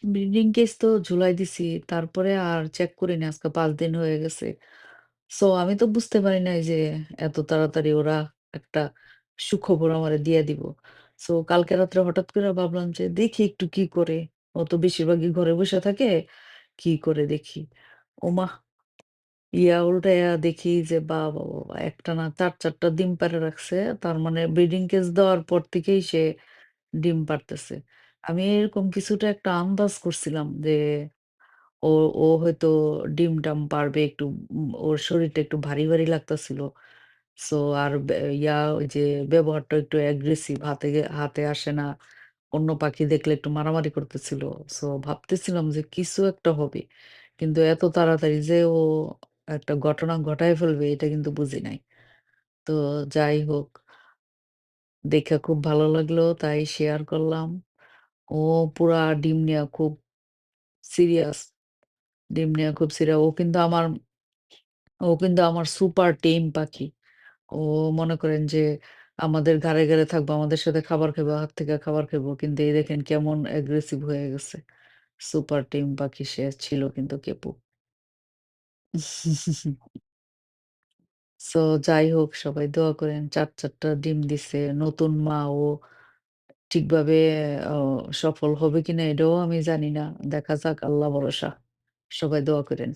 Breeding case তো ঝুলাই দিছি। তারপরে আর চেক করিনি। আজকে ৫ দিন হয়ে গেছে। সো আমি তো বুঝতে পারি নাই যে এত তাড়াতাড়ি ওরা একটা সুখবর আমারে দিয়ে দিব। সো কালকে রাত্রে হঠাৎ করে ভাবলাম যে দেখি একটু কি করে। ও তো বেশিরভাগই ঘরে বইসা থাকে। কি করে দেখি। ওমা! উল্টাইয়া দেখি যে বাবা, বাবা! একটানা ৪-৪ টা ডিম পাড়ে রাখছে। তার মানে ব্রিডিং কেস দেওয়ার পর থেকেই সে ডিম পাড়তেছে। আমি এরকম কিছুটা একটা আন্দাজ করছিলাম যে ও ও হয়তো ডিম-টাম পাড়বে একটু ওর শরীরটা একটু ভারী, ভারী লাগতাছিল। সো আর ওই যে ব্যবহারটা একটু অ্যাগ্রেসিভ হাতে আসে না। অন্য পাখি দেখলে একটু মারামারি করতেছিল। সো ভাবতেছিলাম যে কিছু একটা হবে। কিন্তু এত তাড়াতাড়ি যে ও একটা ঘটনা ঘটায় ফেলবে এটা কিন্তু বুঝি নাই। তো যাই হোক, দেখে খুব ভালো লাগলো তাই শেয়ার করলাম। ও পুরা ডিম নিয়া খুব সিরিয়াস। ডিম নিয়ে খুব ও কিন্তু আমার সুপার টেম পাখি। ও মনে করেন যে আমাদের ঘাড়ে, ঘাড়ে থাকবো, আমাদের সাথে খাবার খাইবো, হাত থেকে খাবার খাইবো। কিন্তু এই দেখেন কেমন অ্যাগ্রেসিভ হয়ে গেছে। সুপার টেম পাখি সে ছিল কিন্তু কেপু। সো যাই হোক সবাই দোয়া করেন। ৪-৪ টা ডিম দিছে। নতুন মা ও ঠিকভাবে অ সফল হবে কিনা এটাও আমি জানি না। দেখা যাক আল্লাহ ভরসা। সবাই দোয়া করেন।